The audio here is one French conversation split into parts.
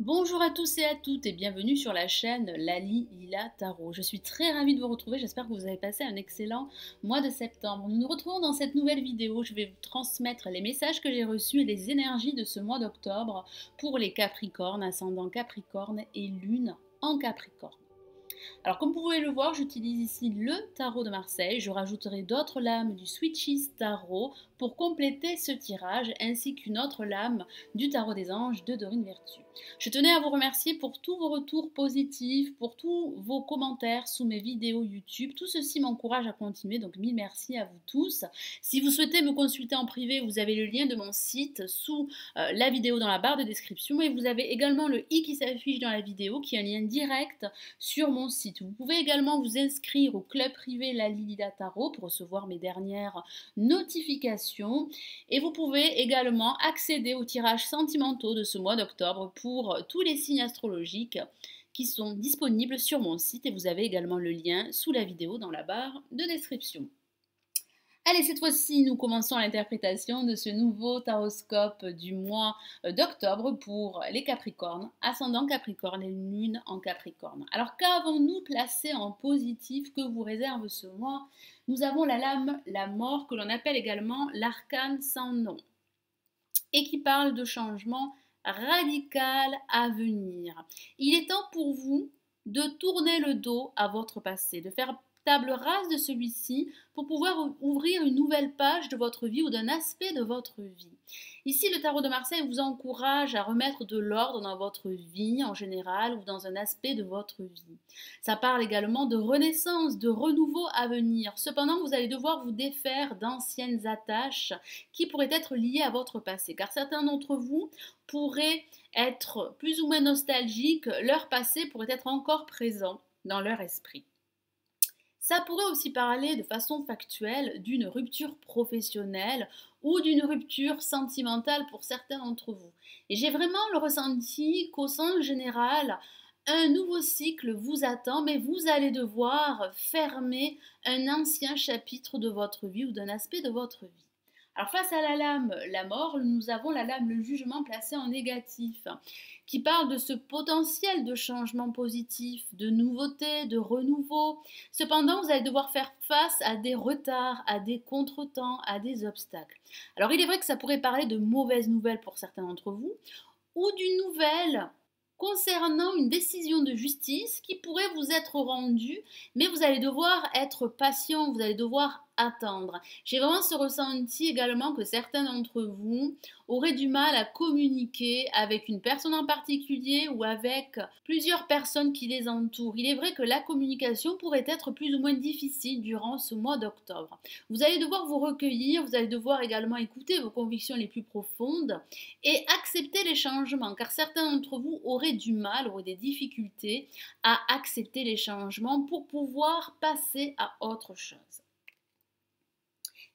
Bonjour à tous et à toutes et bienvenue sur la chaîne Lali Lila Tarot. Je suis très ravie de vous retrouver, j'espère que vous avez passé un excellent mois de septembre. Nous nous retrouvons dans cette nouvelle vidéo, je vais vous transmettre les messages que j'ai reçus et les énergies de ce mois d'octobre pour les Capricornes, ascendant Capricorne et Lune en Capricorne. Alors comme vous pouvez le voir, j'utilise ici le tarot de Marseille. Je rajouterai d'autres lames du Switches Tarot pour compléter ce tirage, ainsi qu'une autre lame du tarot des anges de Dorine Vertu. Je tenais à vous remercier pour tous vos retours positifs, pour tous vos commentaires sous mes vidéos YouTube. Tout ceci m'encourage à continuer, donc mille merci à vous tous. Si vous souhaitez me consulter en privé, vous avez le lien de mon site sous la vidéo dans la barre de description, et vous avez également le i qui s'affiche dans la vidéo, qui est un lien direct sur mon site. Vous pouvez également vous inscrire au club privé Lali Lila Tarot pour recevoir mes dernières notifications, et vous pouvez également accéder aux tirages sentimentaux de ce mois d'octobre pour tous les signes astrologiques qui sont disponibles sur mon site, et vous avez également le lien sous la vidéo dans la barre de description. Allez, cette fois-ci, nous commençons l'interprétation de ce nouveau taroscope du mois d'octobre pour les Capricornes, ascendant Capricorne et Lune en Capricorne. Alors, qu'avons-nous placé en positif que vous réserve ce mois? Nous avons la lame, la mort, que l'on appelle également l'arcane sans nom, et qui parle de changement radical à venir. Il est temps pour vous de tourner le dos à votre passé, de faire table rase de celui-ci pour pouvoir ouvrir une nouvelle page de votre vie ou d'un aspect de votre vie. Ici, le tarot de Marseille vous encourage à remettre de l'ordre dans votre vie en général ou dans un aspect de votre vie. Ça parle également de renaissance, de renouveau à venir. Cependant, vous allez devoir vous défaire d'anciennes attaches qui pourraient être liées à votre passé, car certains d'entre vous pourraient être plus ou moins nostalgiques, leur passé pourrait être encore présent dans leur esprit. Ça pourrait aussi parler de façon factuelle d'une rupture professionnelle ou d'une rupture sentimentale pour certains d'entre vous. Et j'ai vraiment le ressenti qu'au sens général, un nouveau cycle vous attend, mais vous allez devoir fermer un ancien chapitre de votre vie ou d'un aspect de votre vie. Alors face à la lame, la mort, nous avons la lame, le jugement placé en négatif, qui parle de ce potentiel de changement positif, de nouveauté, de renouveau. Cependant, vous allez devoir faire face à des retards, à des contretemps, à des obstacles. Alors il est vrai que ça pourrait parler de mauvaises nouvelles pour certains d'entre vous, ou d'une nouvelle concernant une décision de justice qui pourrait vous être rendue, mais vous allez devoir être patient, vous allez devoir attendre. J'ai vraiment ce ressenti également que certains d'entre vous auraient du mal à communiquer avec une personne en particulier ou avec plusieurs personnes qui les entourent. Il est vrai que la communication pourrait être plus ou moins difficile durant ce mois d'octobre. Vous allez devoir vous recueillir, vous allez devoir également écouter vos convictions les plus profondes et accepter les changements, car certains d'entre vous auraient du mal, auraient des difficultés à accepter les changements pour pouvoir passer à autre chose.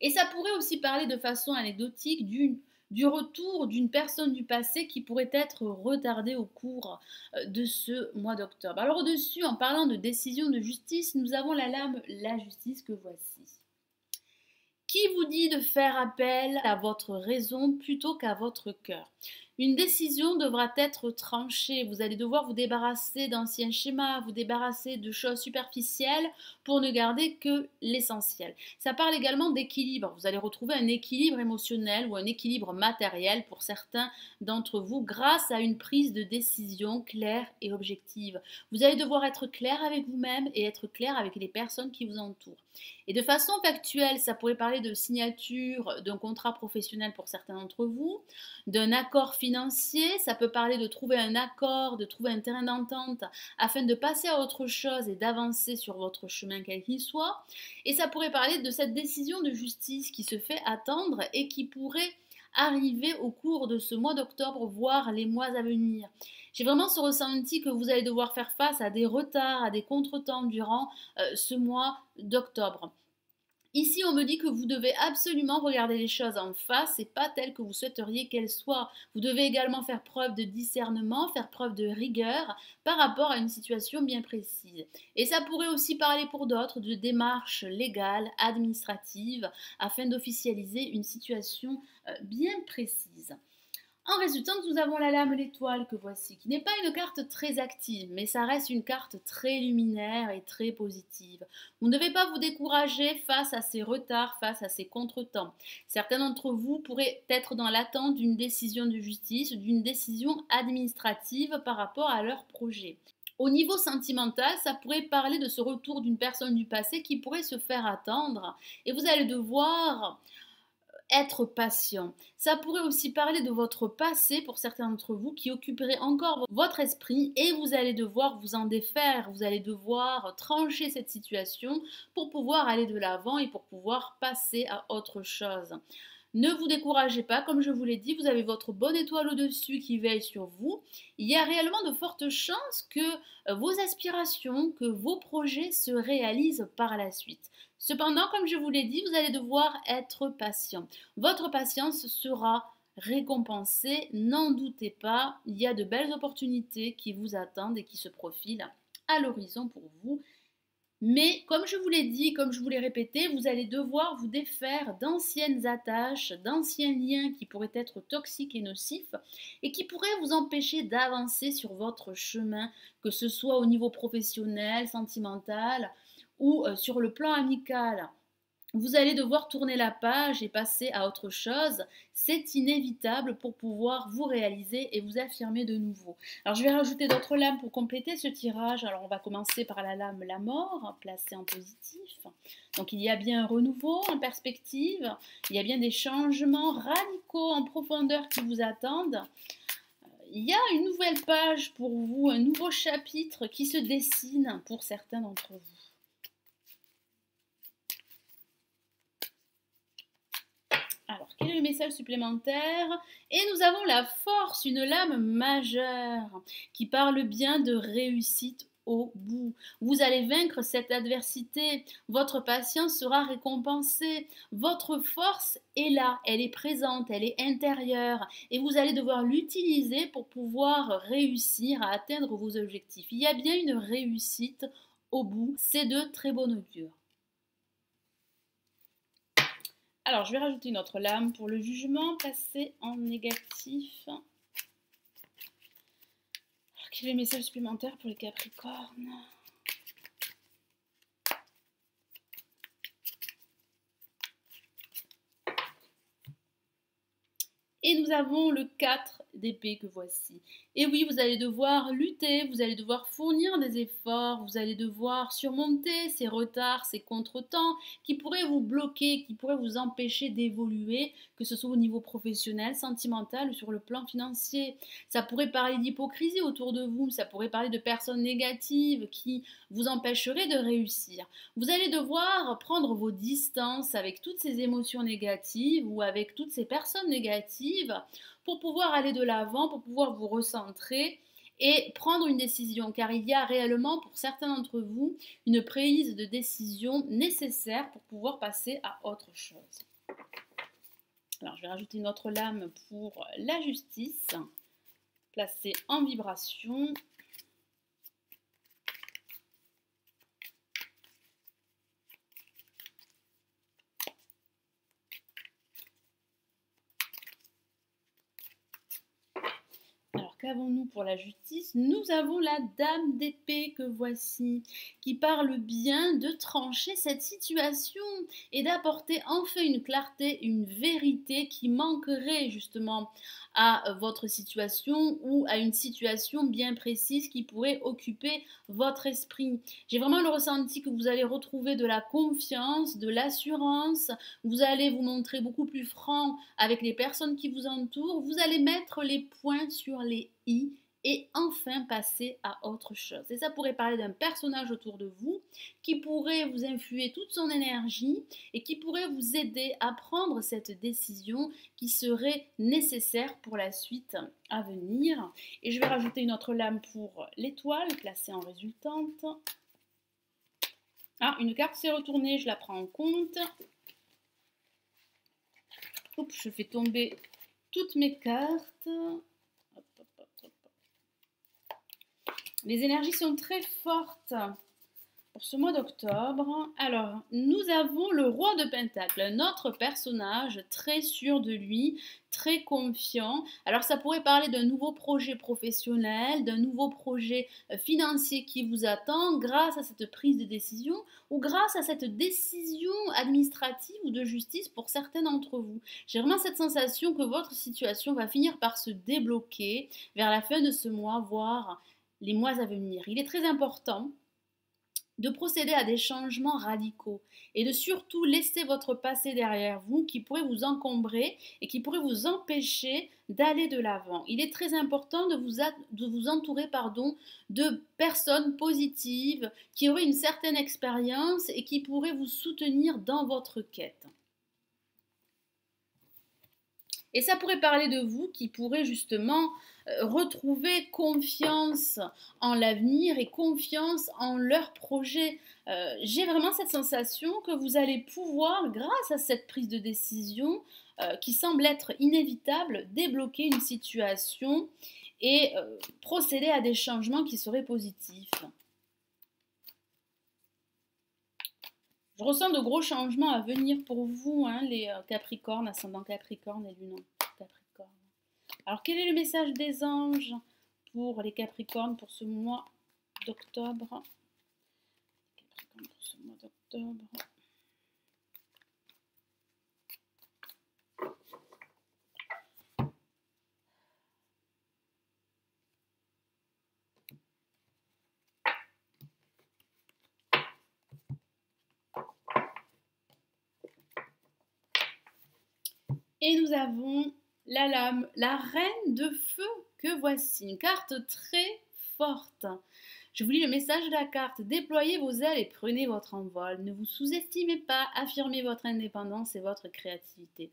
Et ça pourrait aussi parler de façon anecdotique du retour d'une personne du passé qui pourrait être retardée au cours de ce mois d'octobre. Alors au-dessus, en parlant de décision de justice, nous avons la lame la justice que voici. Qui vous dit de faire appel à votre raison plutôt qu'à votre cœur? Une décision devra être tranchée. Vous allez devoir vous débarrasser d'anciens schémas, vous débarrasser de choses superficielles pour ne garder que l'essentiel. Ça parle également d'équilibre. Vous allez retrouver un équilibre émotionnel ou un équilibre matériel pour certains d'entre vous grâce à une prise de décision claire et objective. Vous allez devoir être clair avec vous-même et être clair avec les personnes qui vous entourent. Et de façon factuelle, ça pourrait parler de signature d'un contrat professionnel pour certains d'entre vous, d'un accord financier, ça peut parler de trouver un accord, de trouver un terrain d'entente afin de passer à autre chose et d'avancer sur votre chemin quel qu'il soit. Et ça pourrait parler de cette décision de justice qui se fait attendre et qui pourrait arriver au cours de ce mois d'octobre, voire les mois à venir. J'ai vraiment ce ressenti que vous allez devoir faire face à des retards, à des contretemps durant ce mois d'octobre. Ici, on me dit que vous devez absolument regarder les choses en face et pas telles que vous souhaiteriez qu'elles soient. Vous devez également faire preuve de discernement, faire preuve de rigueur par rapport à une situation bien précise. Et ça pourrait aussi parler pour d'autres de démarches légales, administratives, afin d'officialiser une situation bien précise. En résultante, nous avons la lame l'étoile que voici, qui n'est pas une carte très active, mais ça reste une carte très luminaire et très positive. Vous ne devez pas vous décourager face à ces retards, face à ces contretemps. Certains d'entre vous pourraient être dans l'attente d'une décision de justice, d'une décision administrative par rapport à leur projet. Au niveau sentimental, ça pourrait parler de ce retour d'une personne du passé qui pourrait se faire attendre et vous allez devoir être patient. Ça pourrait aussi parler de votre passé pour certains d'entre vous qui occuperait encore votre esprit et vous allez devoir vous en défaire, vous allez devoir trancher cette situation pour pouvoir aller de l'avant et pour pouvoir passer à autre chose. Ne vous découragez pas, comme je vous l'ai dit, vous avez votre bonne étoile au-dessus qui veille sur vous. Il y a réellement de fortes chances que vos aspirations, que vos projets se réalisent par la suite. Cependant, comme je vous l'ai dit, vous allez devoir être patient. Votre patience sera récompensée, n'en doutez pas. Il y a de belles opportunités qui vous attendent et qui se profilent à l'horizon pour vous. Mais comme je vous l'ai dit, comme je vous l'ai répété, vous allez devoir vous défaire d'anciennes attaches, d'anciens liens qui pourraient être toxiques et nocifs et qui pourraient vous empêcher d'avancer sur votre chemin, que ce soit au niveau professionnel, sentimental ou sur le plan amical. Vous allez devoir tourner la page et passer à autre chose. C'est inévitable pour pouvoir vous réaliser et vous affirmer de nouveau. Alors je vais rajouter d'autres lames pour compléter ce tirage. Alors on va commencer par la lame la mort, placée en positif. Donc il y a bien un renouveau en perspective. Il y a bien des changements radicaux en profondeur qui vous attendent. Il y a une nouvelle page pour vous, un nouveau chapitre qui se dessine pour certains d'entre vous. Alors, quel est le message supplémentaire? Et nous avons la force, une lame majeure qui parle bien de réussite au bout. Vous allez vaincre cette adversité. Votre patience sera récompensée. Votre force est là, elle est présente, elle est intérieure. Et vous allez devoir l'utiliser pour pouvoir réussir à atteindre vos objectifs. Il y a bien une réussite au bout. C'est de très bon augure. Alors, je vais rajouter une autre lame pour le jugement, placé en négatif. Alors, quel est le message supplémentaire pour les Capricornes? Et nous avons le 4 d'épée que voici. Et oui, vous allez devoir lutter, vous allez devoir fournir des efforts, vous allez devoir surmonter ces retards, ces contretemps qui pourraient vous bloquer, qui pourraient vous empêcher d'évoluer, que ce soit au niveau professionnel, sentimental ou sur le plan financier. Ça pourrait parler d'hypocrisie autour de vous, ça pourrait parler de personnes négatives qui vous empêcheraient de réussir. Vous allez devoir prendre vos distances avec toutes ces émotions négatives ou avec toutes ces personnes négatives pour pouvoir aller de l'avant, pour pouvoir vous recentrer et prendre une décision, car il y a réellement pour certains d'entre vous une prise de décision nécessaire pour pouvoir passer à autre chose. Alors je vais rajouter une autre lame pour la justice, placée en vibration. Qu'avons-nous pour la justice? Nous avons la dame d'épée que voici, qui parle bien de trancher cette situation et d'apporter enfin une clarté, une vérité qui manquerait justement à votre situation ou à une situation bien précise qui pourrait occuper votre esprit. J'ai vraiment le ressenti que vous allez retrouver de la confiance, de l'assurance, vous allez vous montrer beaucoup plus franc avec les personnes qui vous entourent, vous allez mettre les points sur les i et enfin passer à autre chose. Et ça pourrait parler d'un personnage autour de vous qui pourrait vous influer toute son énergie et qui pourrait vous aider à prendre cette décision qui serait nécessaire pour la suite à venir. Et je vais rajouter une autre lame pour l'étoile placée en résultante. Ah, une carte s'est retournée, je la prends en compte. Oups, je fais tomber toutes mes cartes. Les énergies sont très fortes. Pour ce mois d'octobre, alors nous avons le roi de Pentacle, notre personnage très sûr de lui, très confiant. Alors ça pourrait parler d'un nouveau projet professionnel, d'un nouveau projet financier qui vous attend grâce à cette prise de décision ou grâce à cette décision administrative ou de justice pour certains d'entre vous. J'ai vraiment cette sensation que votre situation va finir par se débloquer vers la fin de ce mois, voire les mois à venir. Il est très important de procéder à des changements radicaux et de surtout laisser votre passé derrière vous qui pourrait vous encombrer et qui pourrait vous empêcher d'aller de l'avant. Il est très important de vous entourer de personnes positives qui auraient une certaine expérience et qui pourraient vous soutenir dans votre quête. Et ça pourrait parler de vous qui pourrez justement retrouver confiance en l'avenir et confiance en leur projet. J'ai vraiment cette sensation que vous allez pouvoir, grâce à cette prise de décision qui semble être inévitable, débloquer une situation et procéder à des changements qui seraient positifs. Je ressens de gros changements à venir pour vous, hein, les Capricornes, ascendant Capricorne et Lune en Capricorne. Alors, quel est le message des anges pour les Capricornes pour ce mois d'octobre? Capricorne pour ce mois d'octobre. Et nous avons la lame, la reine de feu que voici, une carte très forte. Je vous lis le message de la carte. Déployez vos ailes et prenez votre envol. Ne vous sous-estimez pas, affirmez votre indépendance et votre créativité.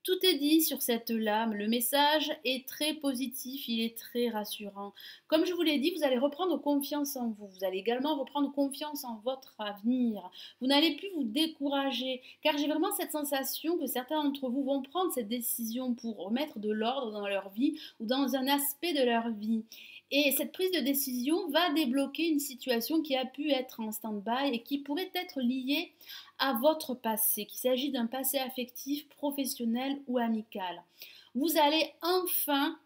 Tout est dit sur cette lame, le message est très positif, il est très rassurant. Comme je vous l'ai dit, vous allez reprendre confiance en vous, vous allez également reprendre confiance en votre avenir. Vous n'allez plus vous décourager, car j'ai vraiment cette sensation que certains d'entre vous vont prendre cette décision pour remettre de l'ordre dans leur vie ou dans un aspect de leur vie. Et cette prise de décision va débloquer une situation qui a pu être en stand-by et qui pourrait être liée à votre passé, qu'il s'agit d'un passé affectif, professionnel ou amical. Vous allez enfin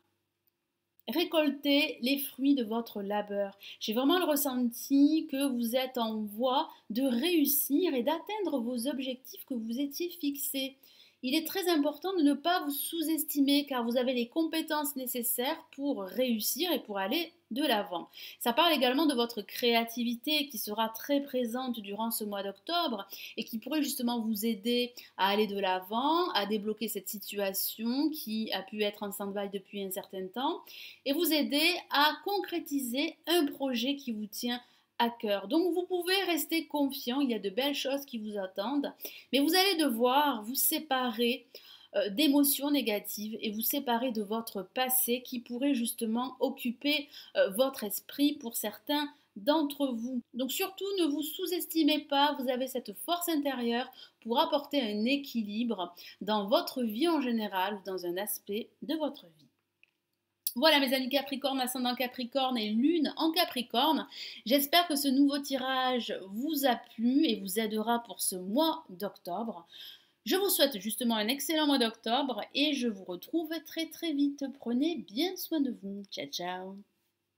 récolter les fruits de votre labeur. J'ai vraiment le ressenti que vous êtes en voie de réussir et d'atteindre vos objectifs que vous étiez fixés. Il est très important de ne pas vous sous-estimer car vous avez les compétences nécessaires pour réussir et pour aller de l'avant. Ça parle également de votre créativité qui sera très présente durant ce mois d'octobre et qui pourrait justement vous aider à aller de l'avant, à débloquer cette situation qui a pu être en stand-by depuis un certain temps et vous aider à concrétiser un projet qui vous tient à cœur. Donc vous pouvez rester confiant, il y a de belles choses qui vous attendent, mais vous allez devoir vous séparer d'émotions négatives et vous séparer de votre passé qui pourrait justement occuper votre esprit pour certains d'entre vous. Donc surtout ne vous sous-estimez pas, vous avez cette force intérieure pour apporter un équilibre dans votre vie en général ou dans un aspect de votre vie. Voilà mes amis Capricorne, ascendant Capricorne et Lune en Capricorne. J'espère que ce nouveau tirage vous a plu et vous aidera pour ce mois d'octobre. Je vous souhaite justement un excellent mois d'octobre et je vous retrouve très très vite. Prenez bien soin de vous. Ciao ciao.